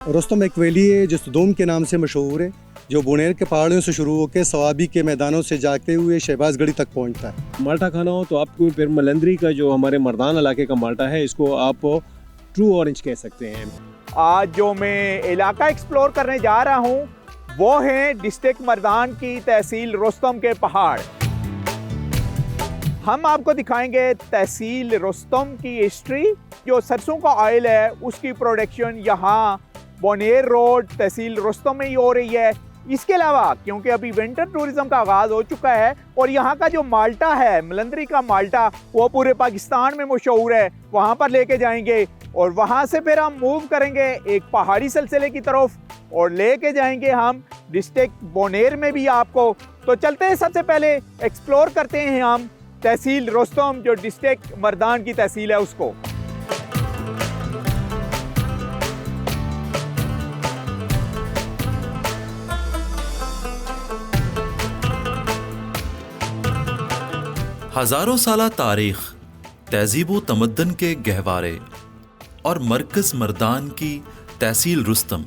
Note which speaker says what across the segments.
Speaker 1: रुस्तम एक वैली है जो सदूम के नाम से मशहूर है, जो बुनेर के पहाड़ियों से शुरू होकर सवाबी के मैदानों से जाते हुए शहबाजगढ़ी तक पहुंचता है।
Speaker 2: माल्टा खाना हो तो आपको फिर मलंदरी का जो हमारे मर्दान इलाके का माल्टा है, इसको आप ट्रू ऑरेंज कह सकते हैं।
Speaker 3: आज जो मैं इलाका एक्सप्लोर करने जा रहा हूँ वो है डिस्ट्रिक्ट मर्दान की तहसील रुस्तम के पहाड़। हम आपको दिखाएंगे तहसील रुस्तम की हिस्ट्री। जो सरसों का ऑयल है उसकी प्रोडक्शन यहाँ बोनेर रोड तहसील रुस्तम में ही हो रही है। इसके अलावा क्योंकि अभी विंटर टूरिज्म का आगाज़ हो चुका है और यहाँ का जो माल्टा है, मलंदरी का माल्टा, वो पूरे पाकिस्तान में मशहूर है। वहाँ पर लेके जाएंगे और वहाँ से फिर हम मूव करेंगे एक पहाड़ी सिलसिले की तरफ और लेके जाएंगे हम डिस्ट्रिक्ट बोनेर में भी आपको। तो चलते हैं, सबसे पहले एक्सप्लोर करते हैं हम तहसील रुस्तम जो डिस्ट्रिक्ट मर्दान की तहसील है उसको।
Speaker 4: हज़ारों साला तारीख, तहज़ीब व तमद्दन के गहवारे और मरकज़ मर्दान की तहसील रुस्तम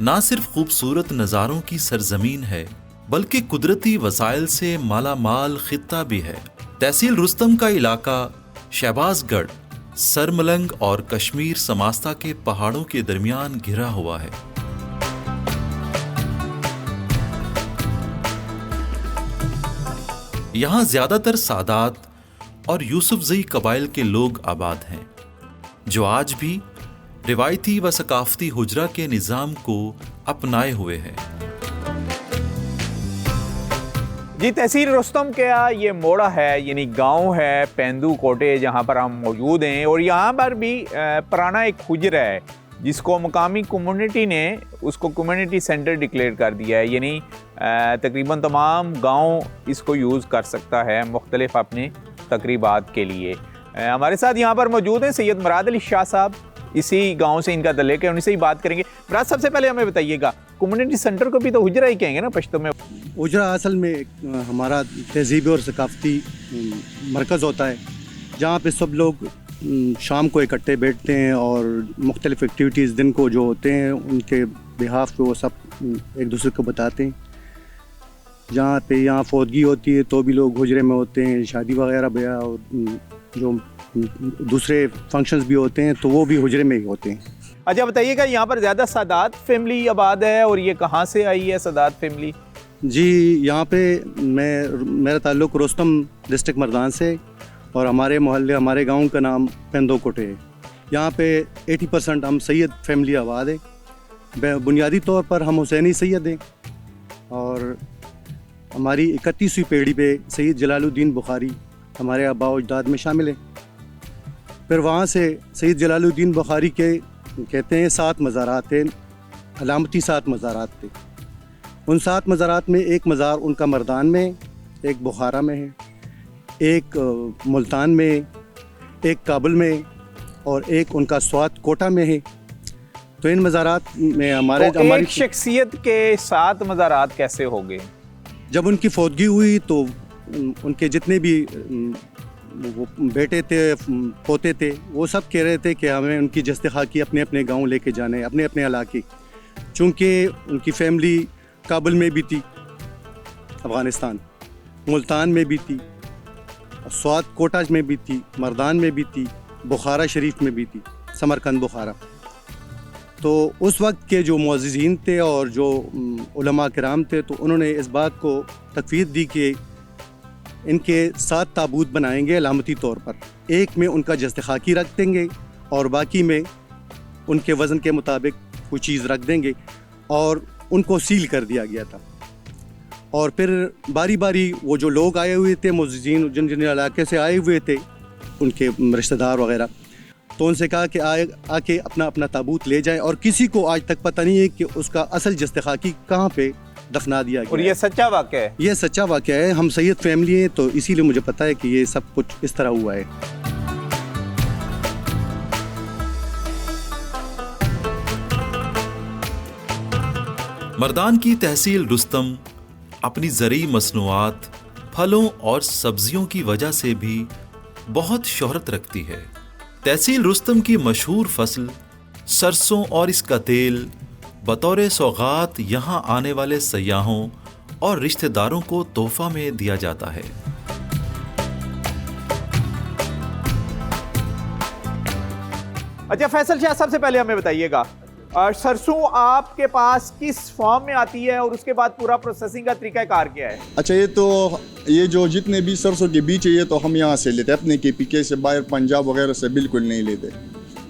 Speaker 4: ना सिर्फ खूबसूरत नज़ारों की सरजमीन है बल्कि कुदरती वसाइल से माला माल खित्ता भी है। तहसील रुस्तम का इलाका शहबाजगढ़, सरमलंग और कश्मीर समास्ता के पहाड़ों के दरमियान घिरा हुआ है। यहाँ ज्यादातर सादात और यूसुफजई कबाइल के लोग आबाद हैं, जो आज भी रिवायती व सकाफती हुजरा के निज़ाम को अपनाए हुए हैं।
Speaker 3: जी, तहसील रुस्तम का ये मोड़ा है, यानी गांव है पेंदू कोटे, जहाँ पर हम मौजूद हैं। और यहाँ पर भी पुराना एक हुजरा है जिसको मुकामी कम्युनिटी ने उसको कम्युनिटी सेंटर डिक्लेयर कर दिया है, यानी तकरीबन तमाम गांव इसको यूज़ कर सकता है मुख्तलिफ अपने तकरीबात के लिए। हमारे साथ यहाँ पर मौजूद हैं सैयद मुराद अली शाह साहब, इसी गांव से इनका तल्लुक़ है, उनसे ही बात करेंगे। मुराद, सबसे पहले हमें बताइएगा, कम्युनिटी सेंटर को भी तो हुजरा ही कहेंगे ना पश्तो में?
Speaker 1: हुजरा असल में हमारा तहजीब और सकाफती मरकज़ होता है, जहाँ पे सब लोग शाम को इकट्ठे बैठते हैं और मुख्तलिफ़ एक्टिविटीज़ दिन को जो होते हैं उनके बिहाफ पे वो सब एक दूसरे को बताते हैं। जहाँ पे यहाँ फौतगी होती है तो भी लोग हुजरे में होते हैं, शादी वगैरह ब्याह और जो दूसरे फंक्शंस भी होते हैं तो वो भी हुजरे में ही होते हैं।
Speaker 3: अच्छा बताइएगा, यहाँ पर ज़्यादा सादात फैमिली आबाद है और ये कहाँ से आई है सादात फैमिली?
Speaker 1: जी, यहाँ पे मेरा ताल्लुक़ रुस्तम डिस्ट्रिक्ट मर्दान से और हमारे मोहल्ले, हमारे गांव का नाम पेंदो कोटे है। यहाँ पे 80% हम सैयद फैमिली आबाद है। बुनियादी तौर पर हम हुसैनी सैयद हैं और हमारी 31वीं पीढ़ी पे सैयद जलालुद्दीन बुखारी हमारे आबा व अजदाद में शामिल हैं। फिर वहाँ से सैयद जलालुद्दीन बुखारी के कहते हैं 7 मज़ारात थे, अलामती 7 मज़ारात थे। उन 7 मज़ारात में एक मज़ार उनका मर्दान में, एक बुखारा में है, एक मुल्तान में, एक काबुल में और एक उनका स्वात कोटा में है। तो इन मज़ारात में हमारी
Speaker 3: एक शख्सियत के 7 मज़ारात कैसे हो गए?
Speaker 1: जब उनकी फौतगी हुई तो उनके जितने भी वो बेटे थे, पोते थे, वो सब कह रहे थे कि हमें उनकी जस्ते खाकी अपने अपने गांव लेके जाने, अपने अपने इलाके। चूँकि उनकी फैमिली काबुल में भी थी, अफ़गानिस्तान, मुल्तान में भी थी, स्वात कोटा में भी थी, मर्दान में भी थी, बुखारा शरीफ में भी थी, समरकंद बुखारा। तो उस वक्त के जो मुअज़्ज़िज़ीन थे और जो उलमा किराम थे, तो उन्होंने इस बात को तकवीद दी कि इनके 7 ताबूत बनाएंगे अलामती तौर पर। एक में उनका जस्ते खाकी रख देंगे और बाकी में उनके वज़न के मुताबिक कोई चीज़ रख देंगे और उनको सील कर दिया गया था। और फिर बारी बारी वो जो लोग आए हुए थे, मुअज़्ज़िज़ीन जिन जिन इलाके से आए हुए थे, उनके रिश्तेदार वगैरह, तो उनसे कहा कि आके अपना अपना ताबूत ले जाएं। और किसी को आज तक पता नहीं है कि उसका असल जस्ते खाकी कहाँ पे दफना दिया गया।
Speaker 3: और ये सच्चा वाक़या है? ये
Speaker 1: सच्चा वाक़या है। हम सैयद फैमिली हैं तो इसीलिए मुझे पता है कि ये सब कुछ इस तरह हुआ है।
Speaker 4: मर्दान की तहसील रुस्तम अपनी ज़रई मसनूआत, फलों और सब्जियों की वजह से भी बहुत शोहरत रखती है। तहसील रुस्तम की मशहूर फसल सरसों और इसका तेल बतौर सौगात यहाँ आने वाले सयाहों और रिश्तेदारों को तोहफा में दिया जाता है।
Speaker 3: अच्छा फैसल शाह, सबसे पहले हमें बताइएगा सरसों आपके पास किस फॉर्म में आती है और उसके बाद पूरा प्रोसेसिंग का तरीकाकार क्या है?
Speaker 5: अच्छा, ये जो जितने भी सरसों के बीज है ये तो हम यहाँ से लेते हैं, अपने KPK से, बाहर पंजाब वगैरह से बिल्कुल नहीं लेते,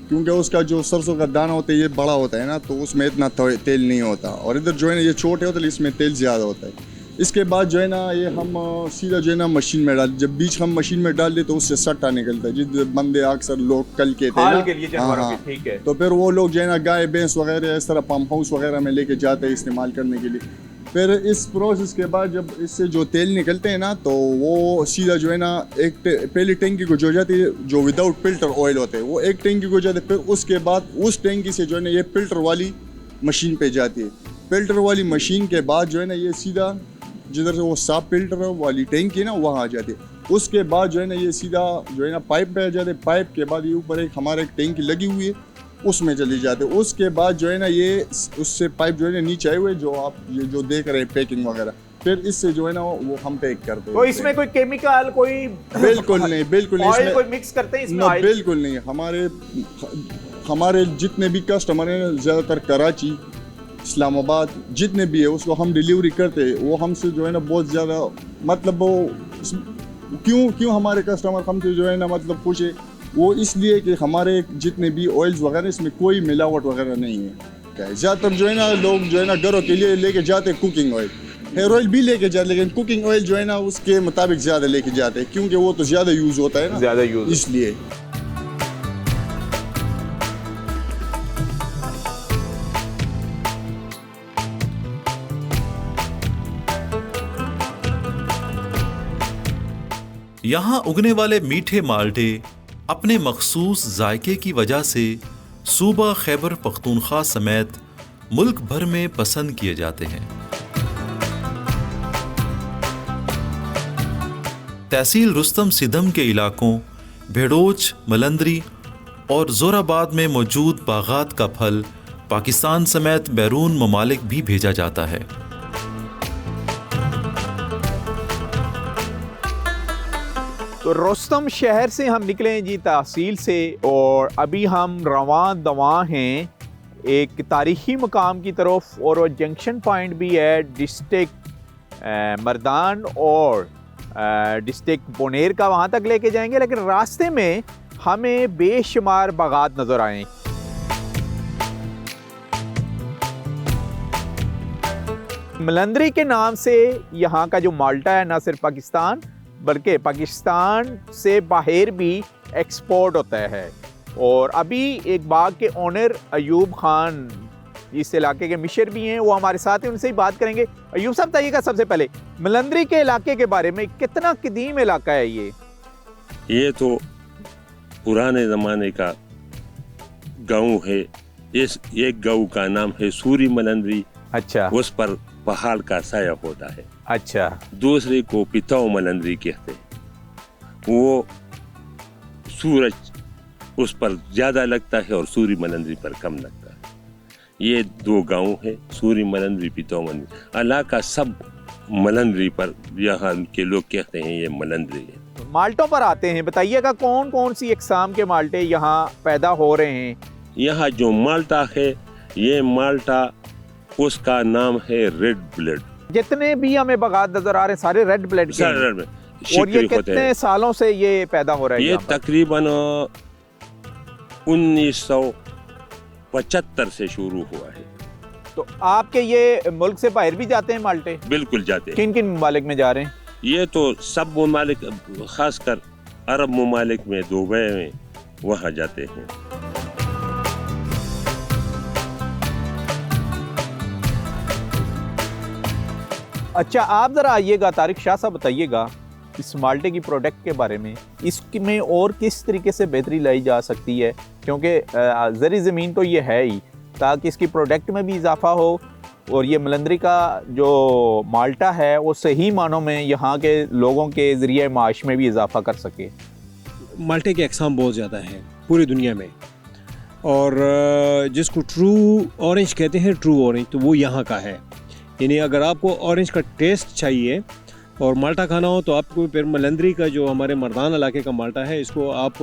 Speaker 5: क्योंकि उसका जो सरसों का दाना होता है ये बड़ा होता है ना, तो उसमें इतना तेल नहीं होता, और इधर जो है ना ये छोटे होते हैं इसमें तेल ज़्यादा होता है। इसके बाद जो है ना ये हम सीधा जो है ना मशीन में डाल, जब बीज हम मशीन में डाल देते तो उससे सट्टा निकलता है, जिस बंदे अक्सर लोग कल के थे ना,
Speaker 3: के लिए जानवरों के, ठीक है,
Speaker 5: तो फिर वो लोग जो है ना गाय भैंस वगैरह इस तरह पम्प हाउस वगैरह में लेके जाते हैं इस्तेमाल करने के लिए। फिर इस प्रोसेस के बाद जब इससे जो तेल निकलते हैं ना, तो वो सीधा जो है ना एक पहली टैंकी को जो जाती है, जो विदाउट फिल्टर ऑयल होते हैं, वो एक टैंकी को जाते हैं, फिर उसके बाद उस टैंकी से जो है ना ये फिल्टर वाली मशीन पे जाती है। फिल्टर वाली मशीन के बाद जो है ना ये सीधा जिधर से वो साफ फिल्टर वाली टैंकी ना वहाँ आ जाती है। उसके बाद जो है ना ये सीधा जो है ना पाइप पे आ जाते, पाइप के बाद ये ऊपर एक हमारे एक टैंकी लगी हुई है उसमें चली जाते। उसके बाद जो है ना ये उससे पाइप जो है ना नीचे आए हुए, जो आप ये जो देख रहे हैं पैकिंग वगैरह, फिर इससे जो है ना वो हम पैक करते हैं।
Speaker 3: तो इसमें कोई केमिकल, कोई
Speaker 5: बिल्कुल नहीं, बिल्कुल नहीं,
Speaker 3: ऑयल कोई मिक्स करते हैं इसमें? ऑयल
Speaker 5: बिल्कुल नहीं। हमारे जितने भी कस्टमर हैं ज़्यादातर कराची, इस्लामाबाद जितने भी है उसको हम डिलीवरी करते हैं, वो हमसे जो है ना बहुत ज़्यादा मतलब वो क्यों हमारे कस्टमर हमसे जो है ना मतलब पूछे, वो इसलिए कि हमारे जितने भी ऑयल्स वगैरह इसमें कोई मिलावट वगैरह नहीं है। ज़्यादातर जो है ना लोग जो है ना घरों के लिए लेके जाते हैं कुकिंग ऑयल, हेयर ऑयल भी लेके जाते, लेकिन कुकिंग ऑयल जो है ना उसके मुताबिक ज़्यादा लेके जाते हैं, क्योंकि वो तो ज़्यादा यूज़ होता है ना,
Speaker 3: ज़्यादा यूज़,
Speaker 5: इसलिए।
Speaker 4: यहाँ उगने वाले मीठे माल्टे अपने मखसूस जायके की वजह से सूबा खैबर पख्तूनख्वा समेत मुल्क भर में पसंद किए जाते हैं। तहसील रुस्तम सिदम के इलाकों भेड़ोच, मलंदरी और जोराबाद में मौजूद बागात का फल पाकिस्तान समेत बैरून ममालिक भी भेजा जाता है।
Speaker 3: तो रुस्तम शहर से हम निकले हैं जी तहसील से, और अभी हम रवां दवां हैं एक तारीखी मकाम की तरफ, और वो जंक्शन पॉइंट भी है डिस्ट्रिक्ट मर्दान और डिस्ट्रिक्ट बोनेर का, वहाँ तक लेके जाएंगे। लेकिन रास्ते में हमें बेशुमार बागात नज़र आए। मलंदरी के नाम से यहाँ का जो माल्टा है, ना सिर्फ पाकिस्तान बल्कि पाकिस्तान से बाहर भी एक्सपोर्ट होता है। और अभी एक बाग के ओनर अयूब खान इस इलाके के मिशर भी हैं, वो हमारे साथ हैं, उनसे ही बात करेंगे। अयूब साहब बताइएगा सबसे पहले मलंदरी के इलाके के बारे में, कितना कदीम इलाका है ये?
Speaker 6: ये तो पुराने ज़माने का गांव है। इस एक गांव का नाम है सूरी मलंदरी।
Speaker 3: अच्छा।
Speaker 6: उस पर पहाड़ का साया होता है।
Speaker 3: अच्छा। दूसरे
Speaker 6: को पिताओ मलंदरी कहते हैं। वो सूरज उस पर ज़्यादा लगता है और सूरी मलंदरी पर कम लगता है। ये दो गांव है, सूरी मलंदरी, पिताओ मलंदरी। इलाका सब मलंदरी पर, यहाँ के लोग कहते हैं ये मलंदरी है।
Speaker 3: माल्टों पर आते हैं, बताइएगा कौन कौन सी इकसाम के माल्टे यहाँ पैदा हो रहे हैं?
Speaker 6: यहाँ जो माल्टा है, ये माल्टा उसका नाम है रेड ब्लड।
Speaker 3: जितने भी हमें बागात नजर आ रहे हैं सारे रेड ब्लड के हैं। और ये कितने सालों से ये पैदा हो रहा है?
Speaker 6: ये तकरीबन 1975 से शुरू हुआ है।
Speaker 3: तो आपके ये मुल्क से बाहर भी जाते हैं माल्टे?
Speaker 6: बिल्कुल जाते हैं।
Speaker 3: किन किन ममालिक में जा रहे हैं?
Speaker 6: ये तो सब ममालिक, खासकर अरब ममालिक में, दुबई में, वहाँ जाते हैं।
Speaker 3: अच्छा, आप ज़रा आइएगा, तारिक शाह साहब बताइएगा इस माल्टे की प्रोडक्ट के बारे में, इसमें और किस तरीके से बेहतरी लाई जा सकती है, क्योंकि ज़री ज़मीन तो ये है ही, ताकि इसकी प्रोडक्ट में भी इजाफा हो और ये मलंदरी का जो माल्टा है वो सही मानों में यहाँ के लोगों के ज़रिए माश में भी इजाफा कर सके।
Speaker 2: माल्टे के अक़साम बहुत ज़्यादा हैं पूरी दुनिया में। और जिसको ट्रू ऑरेंज कहते हैं, ट्रू ऑरेंज, तो वो यहाँ का है। यानी अगर आपको ऑरेंज का टेस्ट चाहिए और माल्टा खाना हो तो आपको फिर मलंदरी का जो हमारे मर्दान इलाके का माल्टा है, इसको आप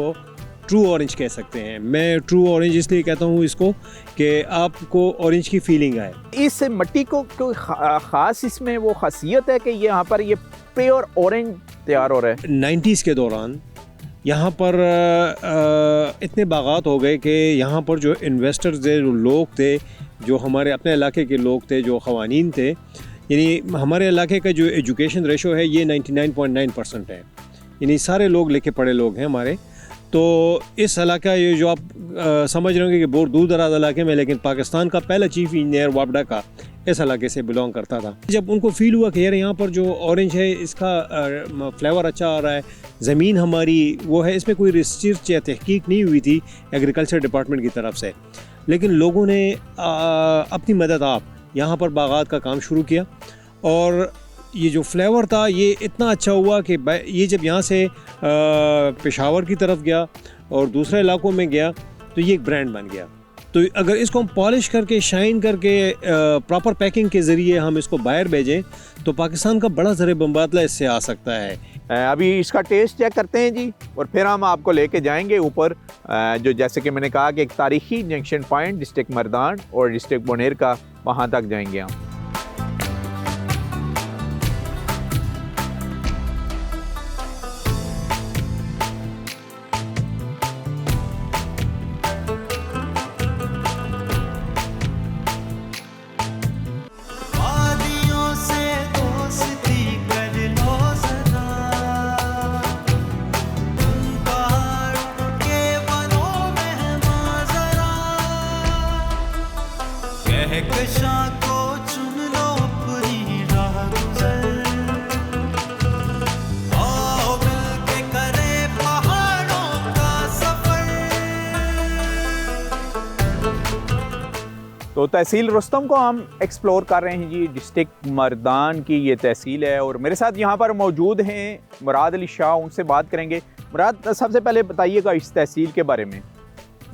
Speaker 2: ट्रू ऑरेंज कह सकते हैं। मैं ट्रू ऑरेंज इसलिए कहता हूँ इसको कि आपको ऑरेंज की फीलिंग आए।
Speaker 3: इस मिट्टी को कोई ख़ास इसमें वो खासियत है कि यहाँ पर ये प्योर ऑरेंज तैयार हो रहा है?
Speaker 2: 90s के दौरान यहाँ पर इतने बागात हो गए कि यहाँ पर जो इन्वेस्टर्स थे, जो लोग थे, जो हमारे अपने इलाके के लोग थे, जो ख़वानीन थे, यानी हमारे इलाके का जो एजुकेशन रेशो है ये 99.9% है। यानी सारे लोग लेके पढ़े लोग हैं हमारे। तो इस इलाका ये जो आप समझ रहे होंगे कि बहुत दूर दराज इलाके में, लेकिन पाकिस्तान का पहला चीफ इंजीनियर वापडा का इस इलाके से बिलोंग करता था। जब उनको फील हुआ कि यार यहाँ पर जो ऑरेंज है इसका फ्लेवर अच्छा आ रहा है, ज़मीन हमारी वो है, इसमें कोई रिसर्च या तहकीक नहीं हुई थी एग्रीकल्चर डिपार्टमेंट की तरफ से, लेकिन लोगों ने अपनी मदद आप यहाँ पर बागात का काम शुरू किया और ये जो फ्लेवर था ये इतना अच्छा हुआ कि ये जब यहाँ से पेशावर की तरफ गया और दूसरे इलाकों में गया तो ये एक ब्रांड बन गया। तो अगर इसको हम पॉलिश करके, शाइन करके, प्रॉपर पैकिंग के ज़रिए हम इसको बाहर भेजें तो पाकिस्तान का बड़ा ज़र मुबादला इससे आ सकता है।
Speaker 3: अभी इसका टेस्ट चेक करते हैं जी, और फिर हम आपको लेके जाएंगे ऊपर, जो जैसे कि मैंने कहा कि एक तारीखी जंक्शन पॉइंट डिस्ट्रिक्ट मर्दान और डिस्ट्रिक्ट बोनेर का, वहाँ तक जाएंगे हम। तो तहसील रुस्तम को हम एक्सप्लोर कर रहे हैं जी। डिस्ट्रिक्ट मर्दान की ये तहसील है और मेरे साथ यहाँ पर मौजूद हैं मुराद अली शाह, उनसे बात करेंगे। मुराद, सबसे पहले बताइएगा इस तहसील के बारे में।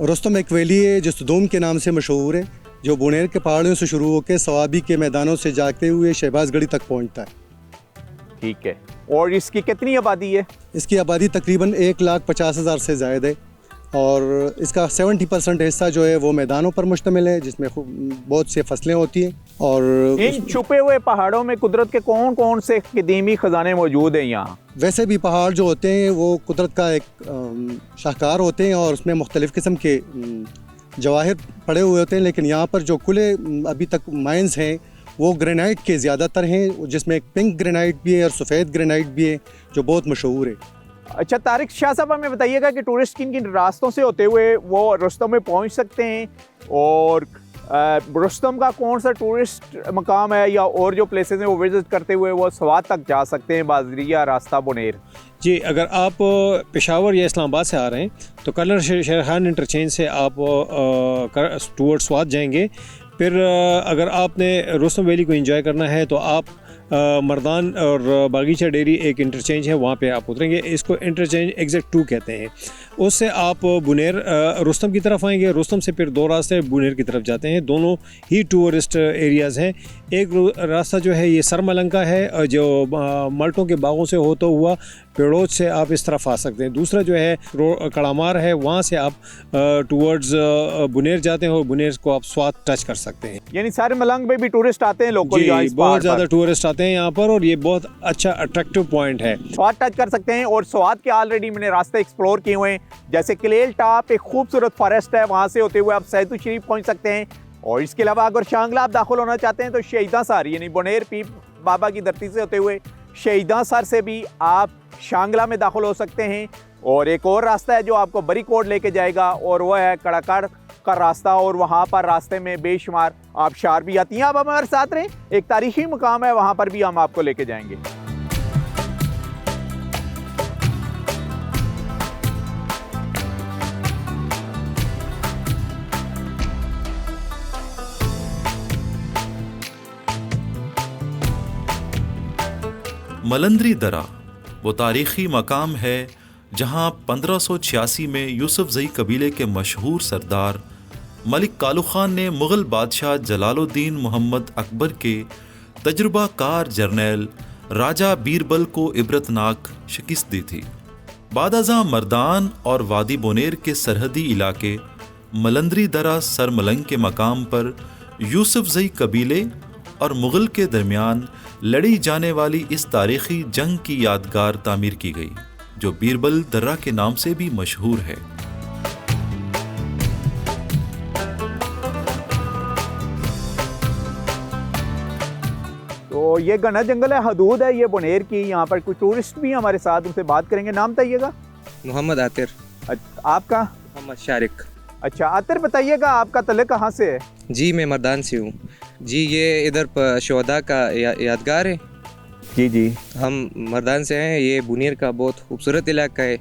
Speaker 1: रुस्तम एक वैली है जो सदूम के नाम से मशहूर है, जो बुनेर के पहाड़ियों से शुरू होकर सवाबी के मैदानों से जाते हुए शहबाजगढ़ी तक पहुँचता है।
Speaker 3: ठीक है, और इसकी कितनी आबादी है?
Speaker 1: इसकी आबादी तकरीबन 1,50,000 से ज़ायद है और इसका 70% हिस्सा जो है वो मैदानों पर मुश्तमिल है, जिसमें बहुत से फसलें होती हैं। और
Speaker 3: इन छुपे हुए पहाड़ों में कुदरत के कौन कौन से कदीमी ख़जाने मौजूद हैं यहाँ?
Speaker 1: वैसे भी पहाड़ जो होते हैं वो कुदरत का एक शाहकार होते हैं और उसमें मुख्तलिफ़ किस्म के जवाहिर पड़े हुए होते हैं, लेकिन यहाँ पर जो खुले अभी तक माइंस हैं वो ग्रेनाइट के ज़्यादातर हैं, जिसमें पिंक ग्रेनाइट भी है और सफ़ेद ग्रेनाइट भी है जो बहुत मशहूर है।
Speaker 3: अच्छा तारिक शाह साहब, हमें बताइएगा कि टूरिस्ट किन किन रास्तों से होते हुए वो रुस्तम में पहुंच सकते हैं, और रुस्तम का कौन सा टूरिस्ट मकाम है या और जो प्लेसेस हैं वो विजिट करते हुए वो स्वात तक जा सकते हैं बाजरिया रास्ता बुनेर?
Speaker 2: जी, अगर आप पेशावर या इस्लामाबाद से आ रहे हैं तो कर्नल शेर खान इंटरचेंज से आप टूवर्ड स्वात जाएंगे। फिर अगर आपने रुस्तम वैली को एंजॉय करना है तो आप मर्दान और बागीचा डेयरी एक इंटरचेंज है, वहाँ पे आप उतरेंगे। इसको इंटरचेंज एग्जैक्ट 2 कहते हैं। उससे आप बुनेर रुस्तम की तरफ आएंगे। रुस्तम से फिर 2 रास्ते बुनेर की तरफ जाते हैं, दोनों ही टूरिस्ट एरियाज़ हैं। एक रास्ता जो है ये सरमलंग का है, जो मल्टों के बागों से होता हुआ पेड़ोज से आप इस तरफ आ सकते हैं। दूसरा जो है कड़ामार है, वहाँ से आप टूवर्ड्स बुनेर जाते हैं और बुनेर को आप स्वात टच कर सकते हैं।
Speaker 3: यानी सरमलंग में भी टूरिस्ट आते हैं लोकल?
Speaker 2: बहुत ज़्यादा टूरिस्ट आते हैं यहाँ पर और ये बहुत अच्छा अट्रैक्टिव पॉइंट है।
Speaker 3: स्वात टच कर सकते हैं और स्वात के ऑलरेडी मैंने रास्ते एक्सप्लोर किए हुए हैं, जैसे कलेल टॉप एक खूबसूरत फॉरेस्ट है, वहाँ से होते हुए आप सैयदू शरीफ पहुँच सकते हैं। और इसके अलावा अगर शांगला आप दाखिल होना चाहते हैं तो शहीदा सर यानी बुनेर पीर बाबा की धरती से होते हुए शहीदा सर से भी आप शांगला में दाखिल हो सकते हैं। और एक और रास्ता है जो आपको बरी कोट लेके जाएगा और वह है कड़ाकड़ का रास्ता, और वहाँ पर रास्ते में बेशुमार आबशार भी आती हैं। आप हमारे साथ रहें, एक तारीखी मुकाम है, वहाँ पर भी हम आपको लेके जाएंगे।
Speaker 4: मलंदरी दरा वो तारीख़ी मकाम है जहाँ 1586 में यूसुफ जई कबीले के मशहूर सरदार मलिक कालू खान ने मुग़ल बादशाह जलालुद्दीन मोहम्मद अकबर के तजुर्बाकार जर्नैल राजा बीरबल को इबरतनाक शिकस्त दी थी। बादाज़ा मर्दान और वादी बोनेर के सरहदी इलाके मलंदरी दरा सरमलंग के मकाम पर यूसुफजई कबीले और मुग़ल के दरमियान लड़ी जाने वाली इस तारीख़ी जंग की यादगार तामीर की गई, जो बीरबल दर्रा के नाम से भी मशहूर है।
Speaker 3: तो ये घना जंगल है, हदूद है ये बोनेर की। यहाँ पर कुछ टूरिस्ट भी हमारे साथ, उनसे बात करेंगे। नाम बताइएगा।
Speaker 7: मोहम्मद आतिर।
Speaker 3: आपका?
Speaker 7: मोहम्मद शारिक।
Speaker 3: अच्छा आतिर, बताइएगा आपका तल्लुक कहाँ से है?
Speaker 7: जी मैं मर्दान से हूँ जी। ये इधर शोहदा का यादगार है।
Speaker 3: जी जी,
Speaker 7: हम मर्दान से हैं। ये बुनेर का बहुत खूबसूरत इलाका है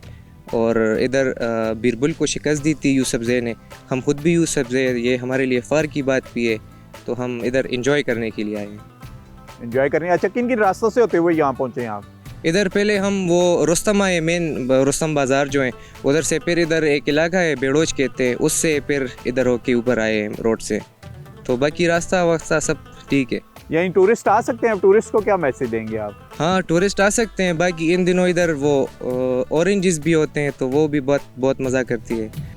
Speaker 7: और इधर बीरबल को शिकस्त दी थी यूसुफजई ने। हम खुद भी यूसुफजई, ये हमारे लिए फ़ख्र की बात भी है। तो हम इधर इंजॉय करने के लिए आए हैं।
Speaker 3: इंजॉय करने। अच्छा, किन किन रास्तों से होते हुए यहाँ पहुँचे हैं आप?
Speaker 7: इधर पहले हम वो रुस्तम आए, मेन रुस्तम बाज़ार जो है उधर से। फिर इधर एक इलाका है बेड़ोच कहते हैं, उससे फिर इधर होके ऊपर आए रोड से। तो बाकी रास्ता वास्ता सब ठीक है।
Speaker 3: यहीं टूरिस्ट आ सकते हैं? टूरिस्ट को क्या मैसेज देंगे आप?
Speaker 7: हाँ टूरिस्ट आ सकते हैं। बाकी इन दिनों इधर वो ऑरेंजेस भी होते हैं, तो वो भी बहुत मज़ा करती है।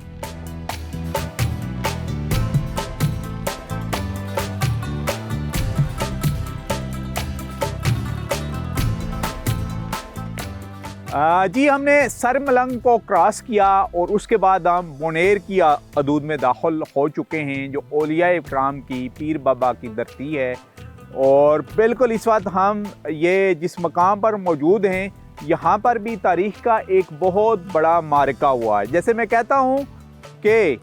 Speaker 3: जी, हमने सरमलंग को क्रॉस किया और उसके बाद हम बोनेर की हदूद में दाखिल हो चुके हैं, जो औलिया इकराम की, पीर बाबा की धरती है। और बिल्कुल इस वक्त हम ये जिस मकाम पर मौजूद हैं, यहाँ पर भी तारीख़ का एक बहुत बड़ा मारका हुआ है। जैसे मैं कहता हूँ कि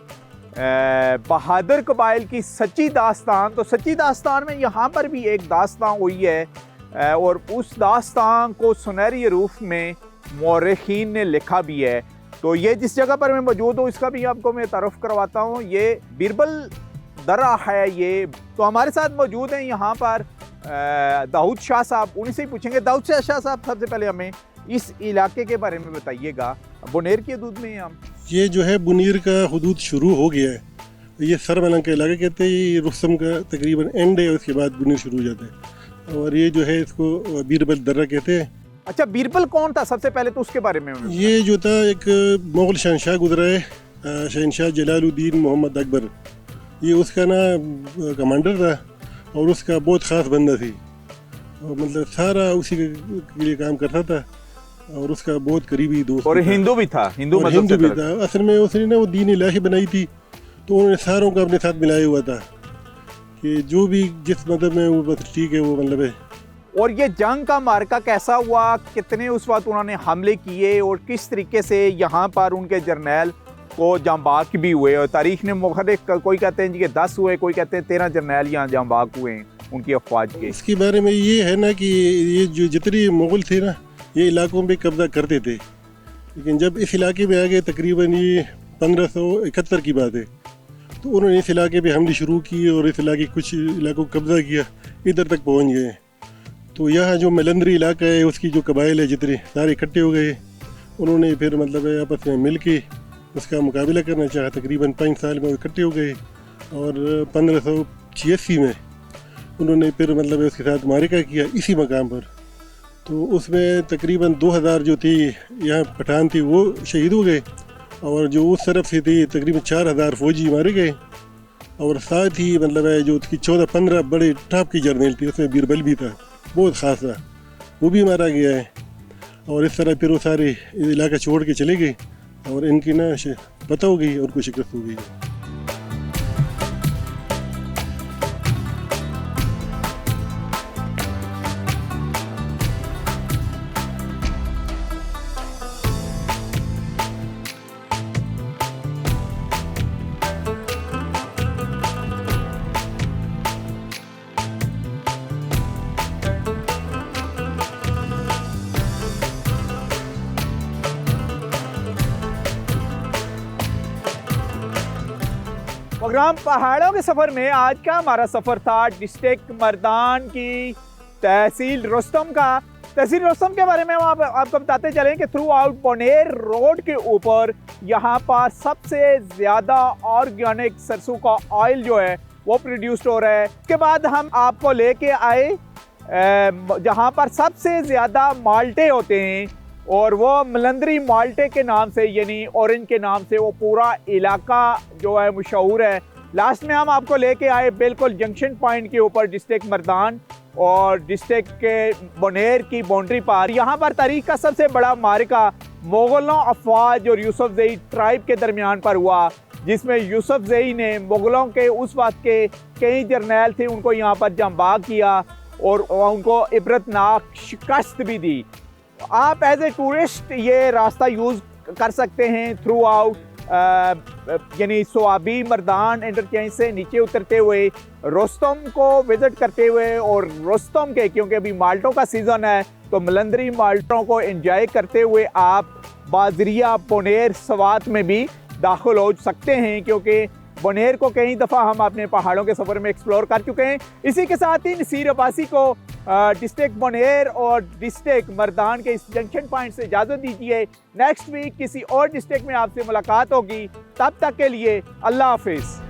Speaker 3: बहादुर कबाइल की सच्ची दास्तान, तो सच्ची दास्तान में यहाँ पर भी एक दास्तान हुई है और उस दास्तान को सुनहरी रूफ में मौरखीन ने लिखा भी है। तो ये जिस जगह पर मैं मौजूद हूँ, इसका भी आपको मैं तारुफ करवाता हूँ। ये बीरबल दर्रा है ये। तो हमारे साथ मौजूद हैं यहाँ पर दाऊद शाह साहब, उन्हीं से ही पूछेंगे। दाऊद शाह साहब, सबसे पहले हमें इस इलाके के बारे में बताइएगा। बोनेर की हदूद में हम,
Speaker 8: ये जो है बुनेर का हदूद शुरू हो गया है। ये सरमलंग का इलाका कहते हैं। ये रुस्तम का तकरीबन एंड है, उसके बाद बुनेर शुरू हो जाता है। और ये जो है इसको बीरबल दर्रा कहते हैं।
Speaker 3: अच्छा, बीरबल कौन था सबसे पहले, तो उसके बारे में?
Speaker 8: ये जो था एक मुग़ल शहनशाह गुजरा है, शहनशाह जलालुद्दीन मोहम्मद अकबर। ये उसका ना कमांडर था और उसका बहुत ख़ास बंदा थी, और मतलब सारा उसी के लिए काम करता था और उसका बहुत करीबी दोस्त।
Speaker 3: और हिंदू भी था? हिंदू
Speaker 8: भी था। असल में उसने ना वो दीन इलाही बनाई थी, तो उन्होंने सारों को अपने साथ मिलाया हुआ था कि जो भी जिस मदद में वो बस ठीक है, वो मतलब है।
Speaker 3: और ये जंग का मार्का कैसा हुआ? कितने उस वक्त उन्होंने हमले किए और किस तरीके से यहाँ पर उनके जर्नैल को जांबाक भी हुए? और तारीख ने मुख्तलिफ, कोई कहते हैं जी कि 10 हुए, कोई कहते हैं 13 जर्नैल यहाँ जांबाक हुए हैं उनकी अफवाज के।
Speaker 8: इसके बारे में ये है ना कि ये जो जितने मुग़ल थे ना, ये इलाकों पे कब्जा करते थे, लेकिन जब इस इलाके में आ गए, तकरीबन ये 1571 की बात है, तो उन्होंने इस इलाके पे हमले शुरू किए और इस इलाके कुछ इलाकों को कब्जा किया, इधर तक पहुँच गए। तो यहाँ जो मलंदरी इलाका है, उसकी जो कबाइल है जितने सारे इकट्ठे हो गए। उन्होंने फिर मतलब आपस में मिल के उसका मुकाबला करना चाहा। तकरीबन 5 साल में इकट्ठे हो गए और 1586 में उन्होंने फिर मतलब उसके साथ मारिका किया इसी मकाम पर। तो उसमें तकरीबन 2000 जो थी यहाँ पठान थी वो शहीद हो गए, और जो उस तरफ से थी तकरीबन 4000 फौजी मारे गए। और साथ ही मतलब है जो उसकी 14-15 बड़े टॉप की जर्नल थी, उसमें बीरबल भी था, बहुत ख़ास था, वो भी मारा गया है। और इस तरह फिर वो सारे इलाका छोड़ के चले गए और इनकी ना पता हो गई और उनको शिकस्त हो गई।
Speaker 3: प्रोग्राम पहाड़ों के सफ़र में आज का हमारा सफ़र था डिस्ट्रिक्ट मर्दान की तहसील रुस्तम का। तहसील रोस्तम के बारे में हम आपको बताते चलें कि थ्रू आउट बोनेर रोड के ऊपर यहाँ पर सबसे ज़्यादा ऑर्गेनिक सरसों का ऑयल जो है वो प्रोड्यूस्ड हो रहा है। इसके बाद हम आपको लेके आए जहाँ पर सबसे ज़्यादा माल्टे होते हैं और वो मलंदरी माल्टे के नाम से यानी ऑरेंज के नाम से वो पूरा इलाका जो है मशहूर है। लास्ट में हम आपको लेके आए बिल्कुल जंक्शन पॉइंट के ऊपर डिस्ट्रिक्ट मर्दान और डिस्ट्रिक्ट के बोनेर की बाउंड्री पर। यहाँ पर तारीख का सबसे बड़ा मारिका मुगलों अफवाज और यूसुफजई ट्राइब के दरमियान पर हुआ, जिसमें यूसुफजई ने मुगलों के उस वक्त के कई जर्नैल थे उनको यहाँ पर जंबाग किया और उनको इबरतनाक शिकस्त भी दी। आप एज ए टूरिस्ट ये रास्ता यूज़ कर सकते हैं थ्रू आउट यानी सोआबी मर्दान इंटरचेंज से नीचे उतरते हुए रोस्तम को विज़िट करते हुए और रोस्तम के क्योंकि अभी माल्टों का सीज़न है तो मलंदरी माल्टों को एंजॉय करते हुए आप बाजरिया बोनेर सवात में भी दाखिल हो सकते हैं, क्योंकि बोनेर को कई दफ़ा हम अपने पहाड़ों के सफ़र में एक्सप्लोर कर चुके हैं। इसी के साथ ही नसीर अब्बासी को डिस्ट्रिक्ट बोनेर और डिस्ट्रिक्ट मर्दान के इस जंक्शन पॉइंट से इजाज़त दीजिए। नेक्स्ट वीक किसी और डिस्ट्रिक्ट में आपसे मुलाकात होगी, तब तक के लिए अल्लाह हाफिज़।